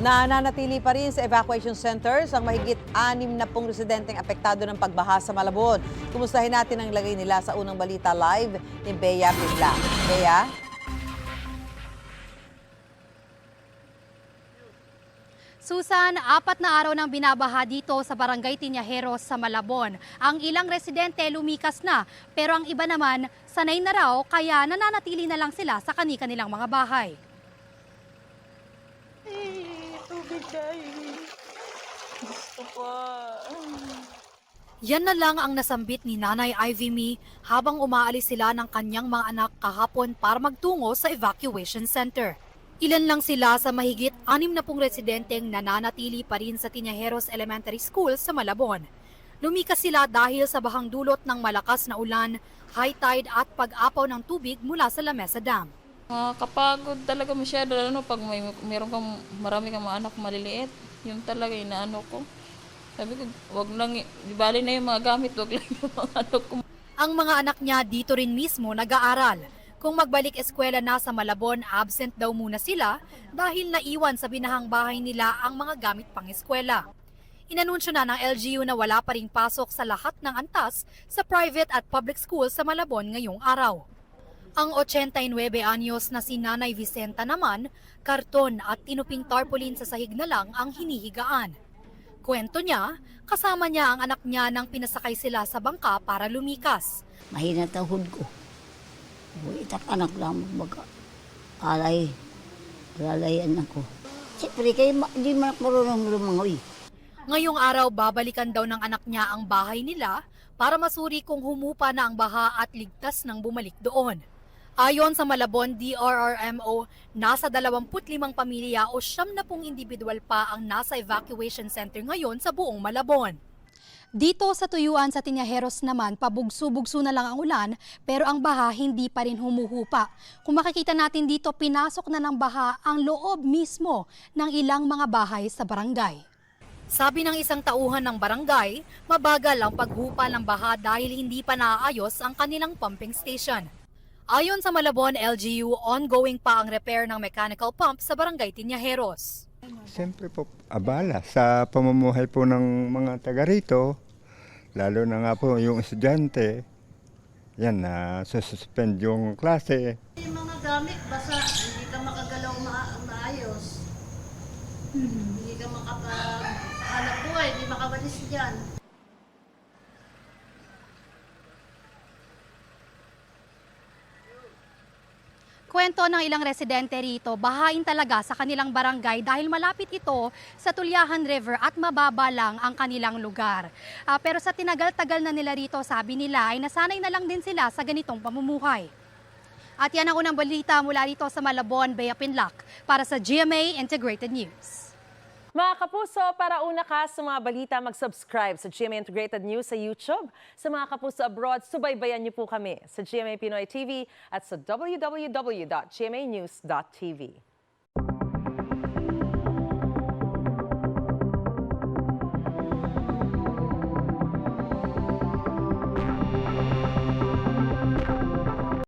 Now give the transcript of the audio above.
Nananatili pa rin sa evacuation centers ang mahigit 60 residenteng apektado ng pagbaha sa Malabon. Kumustahin natin ang lagay nila sa unang balita live ni Bea Pigla. Bea? Susan, 4 na araw nang binabaha dito sa Barangay Tinyajeros sa Malabon. Ang ilang residente lumikas na, pero ang iba naman sanay na raw kaya nananatili na lang sila sa kani-kanilang mga bahay. Tubig dahil. Gusto ko. Yan na lang ang nasambit ni Nanay Ivy Me habang umaalis sila ng kanyang mga anak kahapon para magtungo sa evacuation center. Ilan lang sila sa mahigit 60 residenteng nananatili pa rin sa Tinyajeros Elementary School sa Malabon. Lumikas sila dahil sa bahang dulot ng malakas na ulan, high tide at pag-apaw ng tubig mula sa Lamesa Dam. Kapagod talaga masyado, pag meron kang marami kang mga anak maliliit, yun talaga inaano ko. Sabi ko, wag lang, di bali na yung mga gamit, wag lang yung mga ano ko. Ang mga anak niya dito rin mismo nag-aaral. Kung magbalik eskwela na sa Malabon, absent daw muna sila dahil naiwan sa binahang bahay nila ang mga gamit pang eskwela. Inanunsyo na ng LGU na wala pa ring pasok sa lahat ng antas sa private at public school sa Malabon ngayong araw. Ang 89 anyos na si Nanay Vicenta naman, karton at tinuping tarpaulin sa sahig na lang ang hinihigaan. Kwento niya, kasama niya ang anak niya nang pinasakay sila sa bangka para lumikas. Mahina tahod ko. Itak anak lang magbaga. Lalayan ako. Siyempre kayo hindi man marunong lumangoy. Ngayong araw, babalikan daw ng anak niya ang bahay nila para masuri kung humupa na ang baha at ligtas nang bumalik doon. Ayon sa Malabon DRRMO, nasa 25 pamilya o 70 individual pa ang nasa evacuation center ngayon sa buong Malabon. Dito sa tuyuan sa Tinyajeros naman, pabugso-bugso na lang ang ulan pero ang baha hindi pa rin humuhupa. Kung makikita natin dito, pinasok na ng baha ang loob mismo ng ilang mga bahay sa barangay. Sabi ng isang tauhan ng barangay, mabagal ang paghupa ng baha dahil hindi pa naayos ang kanilang pumping station. Ayon sa Malabon LGU, ongoing pa ang repair ng mechanical pump sa Barangay Tinyajeros. Siyempre po, abala sa pamumuhay po ng mga taga rito, lalo na nga po yung estudyante, yan na suspend yung klase. Yung mga gamit, basta hindi ka makagalaw maayos. Hindi ka makapaghanap buhay, hindi makawalis dyan. Kwento ng ilang residente rito, bahain talaga sa kanilang barangay dahil malapit ito sa Tulyahan River at mababa lang ang kanilang lugar. Pero sa tinagal-tagal na nila rito, sabi nila ay nasanay na lang din sila sa ganitong pamumuhay. At yan ang unang balita mula rito sa Malabon, Bea Pinlac, para sa GMA Integrated News. Mga kapuso, para una ka sa mga balita, mag-subscribe sa GMA Integrated News sa YouTube. Sa mga kapuso abroad, subaybayan niyo po kami sa GMA Pinoy TV at sa www.gmanews.tv.